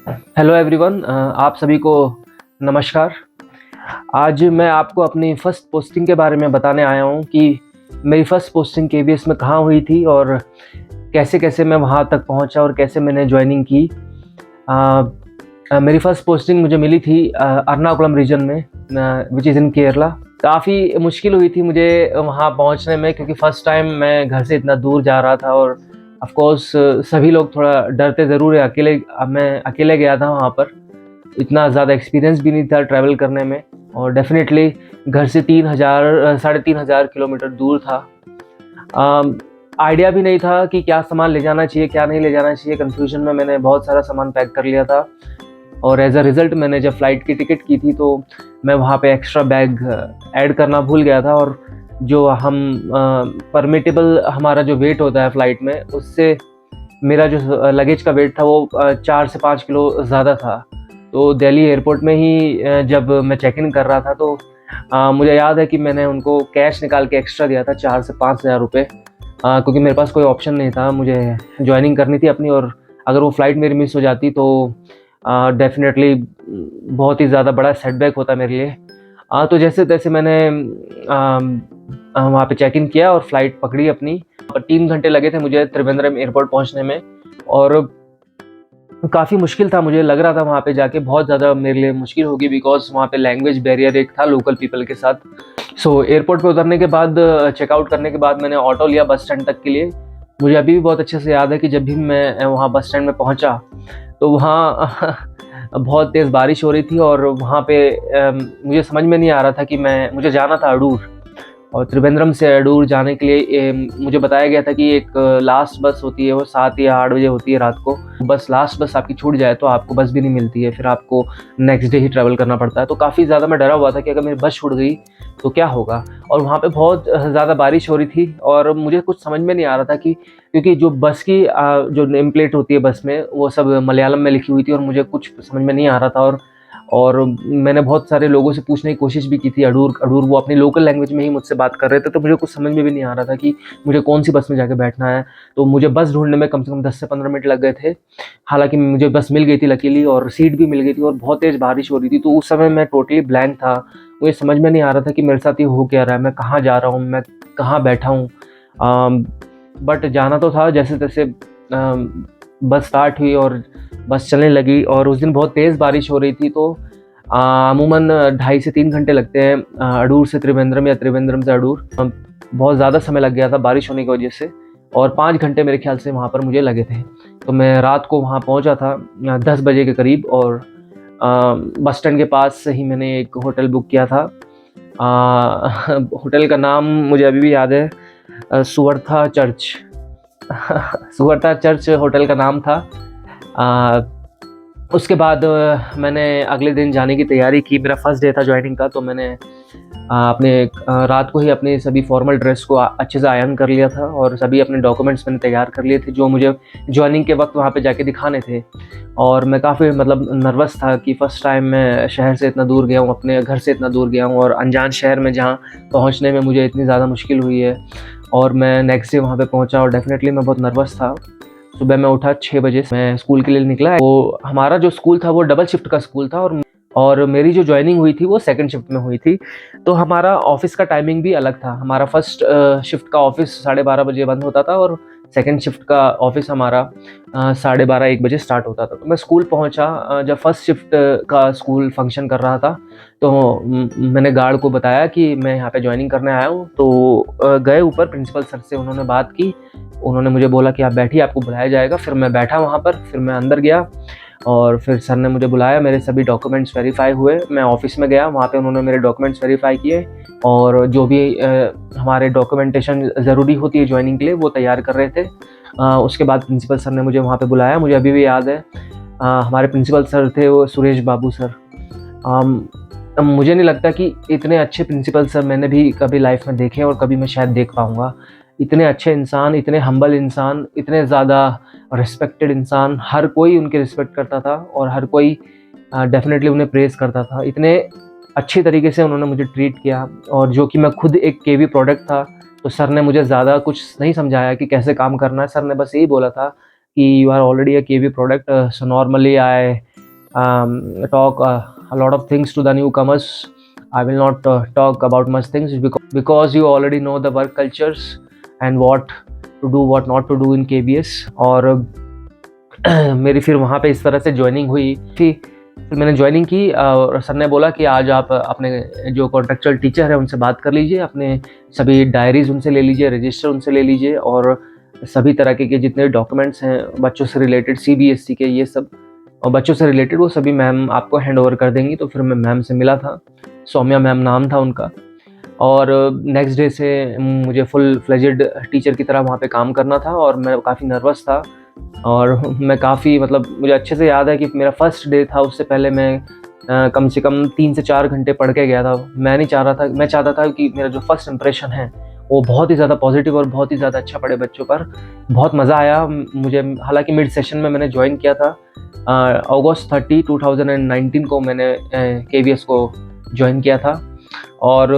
Hello everyone, आप सभी को नमस्कार। आज मैं आपको अपनी फ़र्स्ट पोस्टिंग के बारे में बताने आया हूँ कि मेरी फ़र्स्ट पोस्टिंग केवीएस में कहाँ हुई थी और कैसे-कैसे मैं वहाँ तक पहुँचा और कैसे मैंने जॉइनिंग की। मेरी फ़र्स्ट पोस्टिंग मुझे मिली थी एर्नाकुलम रीजन में, व्हिच इज़ इन केरला। काफ़ी मुश्किल हुई थी मुझे वहाँ पहुँचने में, क्योंकि फ़र्स्ट टाइम मैं घर से इतना दूर जा रहा था और ऑफ़ कोर्स सभी लोग थोड़ा डरते ज़रूर है। मैं अकेले गया था वहाँ पर। इतना ज़्यादा एक्सपीरियंस भी नहीं था ट्रैवल करने में, और डेफ़िनेटली घर से 3000 साढ़े 3000 किलोमीटर दूर था। आइडिया भी नहीं था कि क्या सामान ले जाना चाहिए, क्या नहीं ले जाना चाहिए। कन्फ्यूज़न में मैंने बहुत सारा सामान पैक कर लिया था, और एज़ अ रिज़ल्ट मैंने जब फ़्लाइट की टिकट की थी तो मैं वहाँ पे एक्स्ट्रा बैग ऐड करना भूल गया था, और जो हम परमिटेबल हमारा जो वेट होता है फ़्लाइट में, उससे मेरा जो लगेज का वेट था वो 4 से 5 किलो ज़्यादा था। तो दिल्ली एयरपोर्ट में ही जब मैं चेक इन कर रहा था तो मुझे याद है कि मैंने उनको कैश निकाल के एक्स्ट्रा दिया था 4 से 5,000 रुपये, क्योंकि मेरे पास कोई ऑप्शन नहीं था। मुझे जॉइनिंग करनी थी अपनी, और अगर वो फ़्लाइट मेरी मिस हो जाती तो डेफ़िनेटली बहुत ही ज़्यादा बड़ा सेटबैक होता मेरे लिए। तो जैसे-तैसे मैंने वहाँ पे चेक इन किया और फ़्लाइट पकड़ी अपनी। 3 घंटे लगे थे मुझे त्रिवेंद्रम एयरपोर्ट पहुँचने में, और काफ़ी मुश्किल था। मुझे लग रहा था वहाँ पे जाके बहुत ज़्यादा मेरे लिए मुश्किल होगी, बिकॉज़ वहाँ पे लैंग्वेज बैरियर एक था लोकल पीपल के साथ। सो एयरपोर्ट पे उतरने के बाद, चेकआउट करने के बाद मैंने ऑटो लिया बस स्टैंड तक के लिए। मुझे अभी भी बहुत अच्छे से याद है कि जब भी मैं वहाँ बस स्टैंड में पहुँचा तो वहाँ बहुत तेज़ बारिश हो रही थी, और वहाँ पे मुझे समझ में नहीं आ रहा था कि मुझे जाना था अडूर। और त्रिवेंद्रम से अडूर जाने के लिए मुझे बताया गया था कि एक लास्ट बस होती है, वो 7 या 8 बजे होती है रात को। बस लास्ट बस आपकी छूट जाए तो आपको बस भी नहीं मिलती है, फिर आपको नेक्स्ट डे ही ट्रैवल करना पड़ता है। तो काफ़ी ज़्यादा मैं डरा हुआ था कि अगर मेरी बस छूट गई तो क्या होगा? और वहाँ पे बहुत ज़्यादा बारिश हो रही थी, और मुझे कुछ समझ में नहीं आ रहा था कि, क्योंकि जो बस की जो नेम प्लेट होती है बस में, वो सब मलयालम में लिखी हुई थी और मुझे कुछ समझ में नहीं आ रहा था। और मैंने बहुत सारे लोगों से पूछने की कोशिश भी की थी अडूर अडूर, वो अपनी लोकल लैंग्वेज में ही मुझसे बात कर रहे थे, तो मुझे कुछ समझ में भी नहीं आ रहा था कि मुझे कौन-सी बस में जाके बैठना है। तो मुझे बस ढूँढने में कम से कम 10 से 15 मिनट लग गए थे। हालाँकि मुझे बस मिल गई थी लकीली, और सीट भी मिल गई थी, और बहुत तेज़ बारिश हो रही थी, तो उस समय मैं टोटली ब्लैंक था। मुझे समझ में नहीं आ रहा था कि मेरे साथ ये हो क्या रहा है, मैं कहाँ जा रहा हूँ, मैं कहाँ बैठा हूँ? बट जाना तो था जैसे-तैसे। बस स्टार्ट हुई और बस चलने लगी, और उस दिन बहुत तेज़ बारिश हो रही थी, तो अमूमन 2.5 से 3 घंटे लगते हैं अडूर से त्रिवेंद्रम या त्रिवेंद्रम से अडूर। बहुत ज़्यादा समय लग गया था बारिश होने की वजह से, और 5 घंटे मेरे ख्याल से वहाँ पर मुझे लगे थे। तो मैं रात को वहाँ पहुँचा था 10 बजे के करीब, और बस स्टैंड के पास से ही मैंने एक होटल बुक किया था। होटल का नाम मुझे अभी भी याद है, सुवर्था चर्च। सुवर्था चर्च होटल का नाम था। अ, उसके बाद मैंने अगले दिन जाने की तैयारी की। मेरा फर्स्ट डे था जॉइनिंग का, तो मैंने रात को ही अपने सभी फॉर्मल ड्रेस को अच्छे से आयरन कर लिया था, और सभी अपने डॉक्यूमेंट्स मैंने तैयार कर लिए थे जो मुझे जॉइनिंग के वक्त वहाँ पे जाके दिखाने थे। और मैं काफ़ी मतलब नर्वस था कि फ़र्स्ट टाइम मैं शहर से इतना दूर गया हूँ, अपने घर से इतना दूर गया हूँ, और अनजान शहर में जहाँ पहुँचने में मुझे इतनी ज़्यादा मुश्किल हुई है। और मैं नेक्स्ट डे वहाँ पे पहुँचा, और डेफ़िनेटली मैं बहुत नर्वस था। सुबह मैं उठा 6 बजे, मैं स्कूल के लिए निकला। वो हमारा जो स्कूल था वो डबल शिफ्ट का स्कूल था, और मेरी जो जॉइनिंग हुई थी वो सेकंड शिफ्ट में हुई थी। तो हमारा ऑफ़िस का टाइमिंग भी अलग था। हमारा फर्स्ट शिफ्ट का ऑफ़िस 12:30 बजे बंद होता था, और सेकंड शिफ्ट का ऑफ़िस हमारा 12:30-1 बजे स्टार्ट होता था। तो मैं स्कूल पहुँचा जब फर्स्ट शिफ्ट का स्कूल फंक्शन कर रहा था, तो मैंने गार्ड को बताया कि मैं यहाँ पे जॉइनिंग करने आया हूँ। तो गए ऊपर प्रिंसिपल सर से, उन्होंने बात की। उन्होंने मुझे बोला कि आप बैठिए, आपको बुलाया जाएगा। फिर मैं बैठा वहाँ पर, फिर मैं अंदर गया, और फिर सर ने मुझे बुलाया। मेरे सभी डॉक्यूमेंट्स वेरीफ़ाई हुए। मैं ऑफ़िस में गया, वहाँ पे उन्होंने मेरे डॉक्यूमेंट्स वेरीफ़ाई किए, और जो भी हमारे डॉक्यूमेंटेशन ज़रूरी होती है जॉइनिंग के लिए, वो तैयार कर रहे थे। उसके बाद प्रिंसिपल सर ने मुझे वहाँ पे बुलाया। मुझे अभी भी याद है, हमारे प्रिंसिपल सर थे वो सुरेश बाबू सर। मुझे नहीं लगता कि इतने अच्छे प्रिंसिपल सर मैंने भी कभी लाइफ़ में देखे, और कभी मैं शायद देख पाऊँगा। इतने अच्छे इंसान, इतने हम्बल इंसान, इतने ज़्यादा रिस्पेक्टेड इंसान, हर कोई उनकी रिस्पेक्ट करता था, और हर कोई डेफ़िनेटली उन्हें प्रेज़ करता था। इतने अच्छी तरीके से उन्होंने मुझे ट्रीट किया, और जो कि मैं खुद एक केवी प्रोडक्ट था, तो सर ने मुझे ज़्यादा कुछ नहीं समझाया कि कैसे काम करना है। सर ने बस यही बोला था कि you are already a KV product, so normally I talk a lot of things to the newcomers. I will not talk about much things because you already know the work cultures and what to do, what not to do in KBS. और मेरी फिर वहाँ पे इस तरह से joining हुई। फिर मैंने ज्वाइनिंग की और सर ने बोला कि आज आप अपने जो कॉन्ट्रेक्चुअल टीचर है उनसे बात कर लीजिए, अपने सभी डायरीज उनसे ले लीजिए, रजिस्टर उनसे ले लीजिए और सभी तरह के जितने डॉक्यूमेंट्स हैं बच्चों से रिलेटेड, CBSE के ये सब और बच्चों से रिलेटेड वो सभी मैम आपको हैंड ओवर कर देंगी। तो फिर मैं मैम से मिला था, सौम्या मैम नाम था उनका। और नेक्स्ट डे से मुझे फुल फ्लेजेड टीचर की तरह वहाँ पे काम करना था और मैं काफ़ी नर्वस था और मैं काफ़ी मतलब मुझे अच्छे से याद है कि मेरा फर्स्ट डे था, उससे पहले मैं कम से कम 3 से 4 घंटे पढ़ के गया था। मैं चाहता था कि मेरा जो फर्स्ट इंप्रेशन है वो बहुत ही ज़्यादा पॉजिटिव और बहुत ही ज़्यादा अच्छा पड़े बच्चों पर। बहुत मज़ा आया मुझे। हालांकि मिड सेशन में मैंने ज्वाइन किया था, अगस्त 30, 2019 को मैंने KVS को ज्वाइन किया था और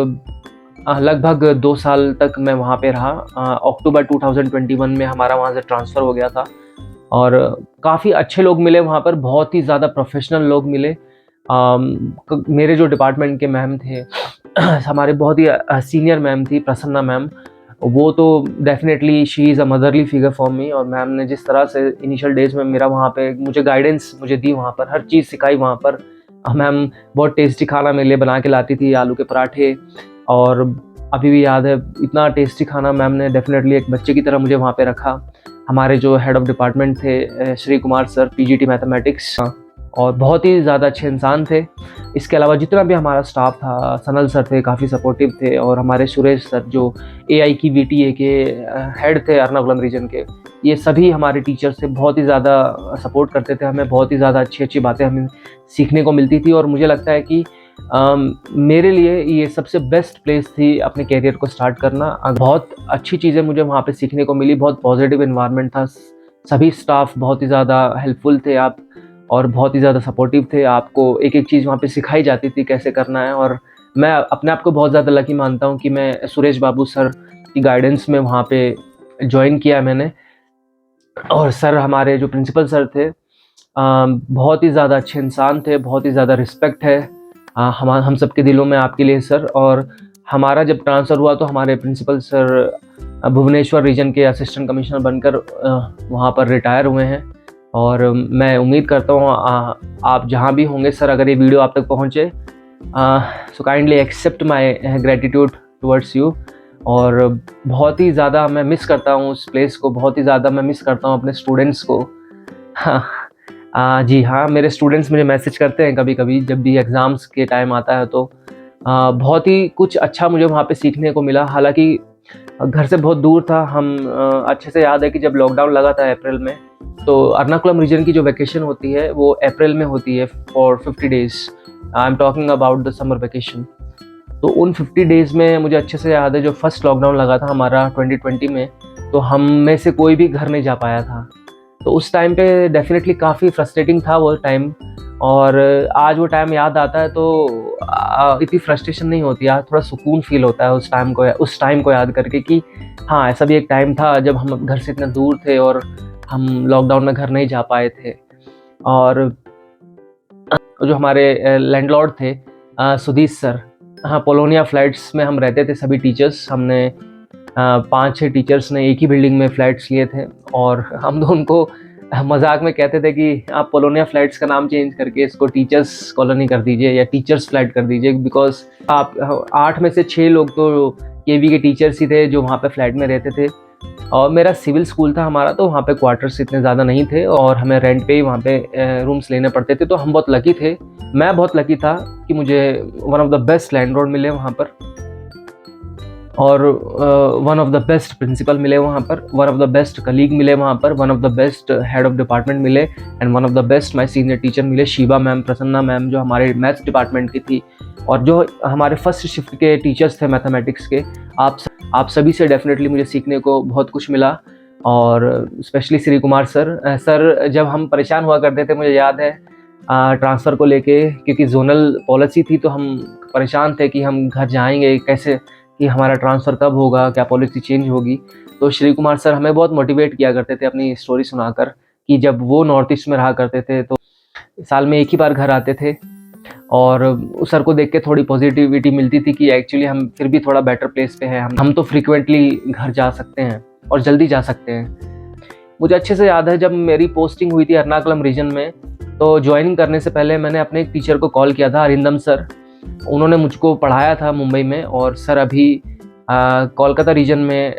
लगभग 2 साल तक मैं वहाँ पे रहा। अक्टूबर 2021 में हमारा वहाँ से ट्रांसफ़र हो गया था और काफ़ी अच्छे लोग मिले वहाँ पर, बहुत ही ज़्यादा प्रोफेशनल लोग मिले। मेरे जो डिपार्टमेंट के मैम थे हमारे बहुत ही सीनियर मैम थी प्रसन्ना मैम, वो तो definitely she is a motherly figure for me. और मैम ने जिस तरह से इनिशियल डेज में मेरा वहाँ पे मुझे गाइडेंस मुझे दी, वहाँ पर हर चीज़ सिखाई वहाँ पर। मैम बहुत टेस्टी खाना मेरे लिए बना के लाती थी, आलू के पराठे, और अभी भी याद है इतना टेस्टी खाना मैम ने डेफिनेटली एक बच्चे की तरह मुझे वहाँ पे रखा। हमारे जो हेड ऑफ़ डिपार्टमेंट थे Shri Kumar sir, PGT mathematics, और बहुत ही ज़्यादा अच्छे इंसान थे। इसके अलावा जितना भी हमारा स्टाफ था, सनल सर थे, काफ़ी सपोर्टिव थे, और हमारे सुरेश सर जो AI की VTA के हेड थे एर्नाकुलम रीजन के, ये सभी हमारे टीचर से बहुत ही ज़्यादा सपोर्ट करते थे। हमें बहुत ही ज़्यादा अच्छी बातें हमें सीखने को मिलती थी और मुझे लगता है कि मेरे लिए ये सबसे बेस्ट प्लेस थी अपने करियर को स्टार्ट करना। बहुत अच्छी चीज़ें मुझे वहाँ पे सीखने को मिली, बहुत पॉजिटिव एनवायरनमेंट था, सभी स्टाफ बहुत ही ज़्यादा हेल्पफुल थे आप, और बहुत ही ज़्यादा सपोर्टिव थे। आपको एक चीज़ वहाँ पे सिखाई जाती थी कैसे करना है, और मैं अपने आप को बहुत ज़्यादा लकी मानता हूँ कि मैं सुरेश बाबू सर की गाइडेंस में वहाँ पे ज्वाइन किया मैंने। और सर हमारे जो प्रिंसिपल सर थे बहुत ही ज़्यादा अच्छे इंसान थे, बहुत ही ज़्यादा रिस्पेक्ट है हम सब के दिलों में आपके लिए सर। और हमारा जब ट्रांसफ़र हुआ तो हमारे प्रिंसिपल सर भुवनेश्वर रीजन के असिस्टेंट कमिश्नर बनकर वहाँ पर रिटायर हुए हैं। और मैं उम्मीद करता हूँ आप जहाँ भी होंगे सर, अगर ये वीडियो आप तक पहुँचे, so kindly accept my gratitude towards you. और बहुत ही ज़्यादा मैं मिस करता हूँ उस प्लेस को, बहुत ही ज़्यादा मैं मिस करता हूँ अपने स्टूडेंट्स को। जी हाँ, मेरे स्टूडेंट्स मुझे मैसेज करते हैं कभी कभी जब भी एग्ज़ाम्स के टाइम आता है, तो बहुत ही कुछ अच्छा मुझे वहाँ पे सीखने को मिला। हालांकि घर से बहुत दूर था, हम अच्छे से याद है कि जब लॉकडाउन लगा था अप्रैल में, तो एर्नाकुलम रीजन की जो वैकेशन होती है वो अप्रैल में होती है for 50 days. I am talking about the summer vacation. तो उन 50 डेज़ में मुझे अच्छे से याद है जो फर्स्ट लॉकडाउन लगा था हमारा 2020 में, तो हम में से कोई भी घर नहीं जा पाया था। तो उस टाइम पे डेफिनेटली काफ़ी फ्रस्ट्रेटिंग था वो टाइम, और आज वो टाइम याद आता है तो इतनी फ्रस्ट्रेशन नहीं होती यार, थोड़ा सुकून फील होता है उस टाइम को याद करके कि हाँ, ऐसा भी एक टाइम था जब हम घर से इतना दूर थे और हम लॉकडाउन में घर नहीं जा पाए थे। और जो हमारे लैंडलॉर्ड थे सुधीश सर, हाँ, पोलोनिया फ्लैट्स में हम रहते थे सभी टीचर्स। हमने 5-6 टीचर्स ने एक ही बिल्डिंग में फ्लैट्स लिए थे, और हम तो उनको मजाक में कहते थे कि आप पोलोनिया फ्लैट्स का नाम चेंज करके इसको टीचर्स कॉलोनी कर दीजिए या टीचर्स फ्लैट कर दीजिए, बिकॉज आप 8 में से 6 लोग तो KV के टीचर्स ही थे जो वहाँ पे फ्लैट में रहते थे। और मेरा सिविल स्कूल था हमारा, तो वहाँ पे क्वार्टर्स इतने ज़्यादा नहीं थे और हमें रेंट पे ही वहाँ पे रूम्स लेने पड़ते थे। तो हम बहुत लकी थे, मैं बहुत लकी था कि मुझे one of the best landlord मिले वहाँ पर, और one of the best principal मिले वहाँ पर, one of the best colleague मिले वहाँ पर, one of the best head of department मिले, and one of the best my senior teacher मिले, शिवा मैम, प्रसन्ना मैम जो हमारे मैथ्स डिपार्टमेंट की थी, और जो हमारे फर्स्ट शिफ्ट के टीचर्स थे मैथमेटिक्स के। आप सभी से डेफिनेटली मुझे सीखने को बहुत कुछ मिला, और स्पेशली श्री कुमार सर जब हम परेशान हुआ करते थे, मुझे याद है ट्रांसफ़र को लेके, क्योंकि जोनल पॉलिसी थी, तो हम परेशान थे कि हम घर जाएंगे कैसे, कि हमारा ट्रांसफ़र कब होगा, क्या पॉलिसी चेंज होगी। तो श्री कुमार सर हमें बहुत मोटिवेट किया करते थे अपनी स्टोरी सुनाकर, कि जब वो नॉर्थ ईस्ट में रहा करते थे तो साल में एक ही बार घर आते थे और उस सर को देख के थोड़ी पॉजिटिविटी मिलती थी कि एक्चुअली हम फिर भी थोड़ा बेटर प्लेस पे हैं, हम तो फ्रीक्वेंटली घर जा सकते हैं और जल्दी जा सकते हैं। मुझे अच्छे से याद है जब मेरी पोस्टिंग हुई थी एर्नाकुलम रीजन में, तो ज्वाइनिंग करने से पहले मैंने अपने एक टीचर को कॉल किया था, अरिंदम सर। उन्होंने मुझको पढ़ाया था मुंबई में और सर अभी कोलकाता रीजन में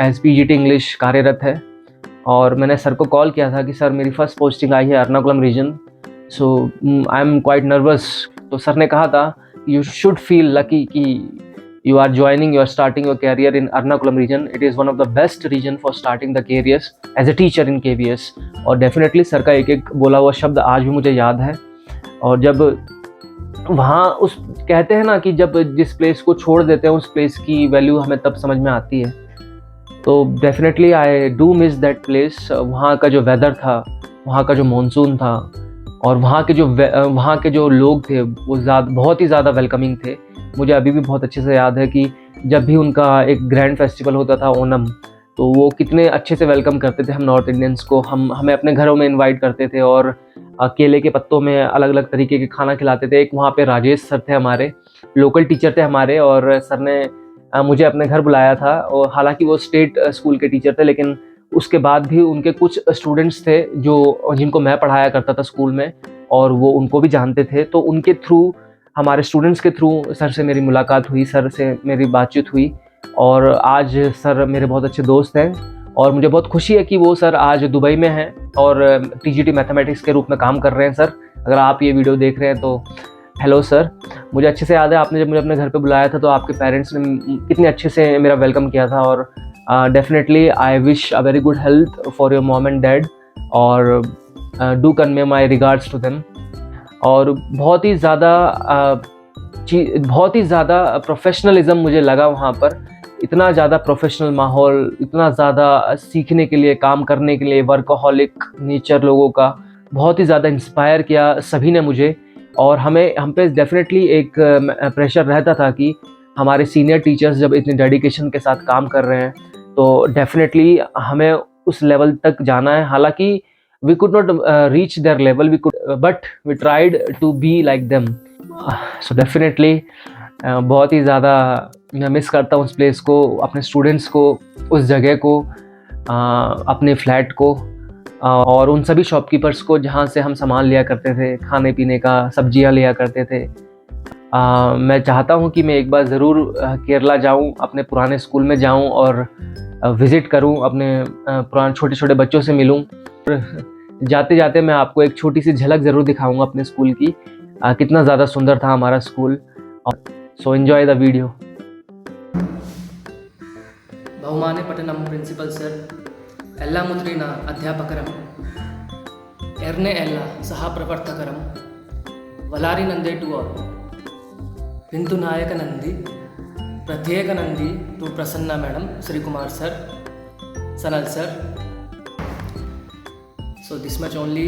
एज पीजीटी इंग्लिश कार्यरत है। और मैंने सर को कॉल किया था कि सर मेरी फर्स्ट पोस्टिंग आई है Ernakulam region, so I am quite nervous. तो सर ने कहा था यू शुड फील लकी कि you are joining, you are starting your career in Ernakulam region. It is one of the best region for starting the careers as a teacher in KVS. और definitely sir का एक एक बोला हुआ शब्द आज भी मुझे याद है। और जब वहाँ उस कहते हैं ना कि जब जिस प्लेस को छोड़ देते हैं उस प्लेस की वैल्यू हमें तब समझ में आती है। तो definitely I do miss that place. वहाँ का जो वेदर था, वहाँ का जो मॉनसून था और वहाँ के जो लोग थे वो बहुत ही ज़्यादा वेलकमिंग थे। मुझे अभी भी बहुत अच्छे से याद है कि जब भी उनका एक ग्रैंड फेस्टिवल होता था ओणम, तो वो कितने अच्छे से वेलकम करते थे हम नॉर्थ इंडियंस को। हमें अपने घरों में इनवाइट करते थे और केले के पत्तों में अलग अलग तरीके के खाना खिलाते थे। एक वहाँ पे राजेश सर थे, हमारे लोकल टीचर थे हमारे, और सर ने मुझे अपने घर बुलाया था। और हालांकि वो स्टेट स्कूल के टीचर थे, लेकिन उसके बाद भी उनके कुछ स्टूडेंट्स थे जिनको मैं पढ़ाया करता था स्कूल में, और वो उनको भी जानते थे। तो उनके थ्रू, हमारे स्टूडेंट्स के थ्रू सर से मेरी मुलाकात हुई, सर से मेरी बातचीत हुई। और आज सर मेरे बहुत अच्छे दोस्त हैं और मुझे बहुत खुशी है कि वो सर आज दुबई में हैं और टीजीटी मैथमेटिक्स के रूप में काम कर रहे हैं। सर अगर आप ये वीडियो देख रहे हैं तो हेलो सर। मुझे अच्छे से याद है आपने जब मुझे अपने घर पे बुलाया था तो आपके पेरेंट्स ने कितने अच्छे से मेरा वेलकम किया था। और definitely I wish a very good health for your mom and dad, और do convey my regards to them. और बहुत ही ज़्यादा प्रोफेशनलिज्म मुझे लगा वहाँ पर। इतना ज़्यादा प्रोफेशनल माहौल, इतना ज़्यादा सीखने के लिए, काम करने के लिए, वर्कहॉलिक नेचर लोगों का बहुत ही ज़्यादा इंस्पायर किया सभी ने मुझे। और हम पे डेफिनेटली एक प्रेशर रहता था कि हमारे सीनियर टीचर्स जब इतने डेडिकेशन के साथ काम कर रहे हैं तो डेफिनेटली हमें उस लेवल तक जाना है। हालांकि we could not reach their level, but we tried to be like them. So definitely बहुत ही ज़्यादा मैं मिस करता हूँ उस प्लेस को, अपने स्टूडेंट्स को, उस जगह को, अपने फ्लैट को, और उन सभी शॉपकीपर्स को जहाँ से हम सामान लिया करते थे, खाने पीने का, सब्जियाँ लिया करते थे। मैं चाहता हूँ कि मैं एक बार ज़रूर केरला जाऊँ, अपने पुराने स्कूल में जाऊँ और विज़िट करूँ, अपने पुराने छोटे छोटे बच्चों से मिलूँ। जाते जाते मैं आपको एक छोटी सी झलक ज़रूर दिखाऊंगा अपने स्कूल की, कितना ज़्यादा सुंदर था हमारा school. So enjoy the video. बहुमाने पठनम प्रिंसिपल सर एल्ला मुद्रिना अध्यापकरम एर्ने एल्ला सह प्रवर्तकरम वलारी नंदे टू ऑल बिंदु नायक नंदी प्रत्येक Nandi to Prasanna madam, Shri Kumar sir, Sanal sir. So this much only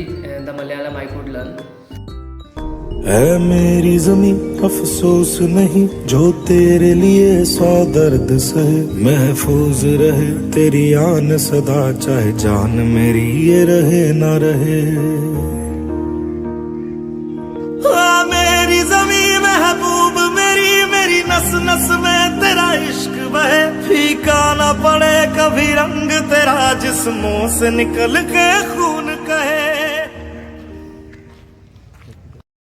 the Malayalam I could learn. है मेरी ज़मीं अफसोस नहीं जो तेरे लिए 100 दर्द सहे, महफूज रहे तेरी आन सदा चाहे जान मेरी ये रहे ना रहे। मेरी ज़मीं महबूब मेरी नस नस में तेरा इश्क बहे, फीका ना पड़े कभी रंग तेरा जिस्मों से निकल के खून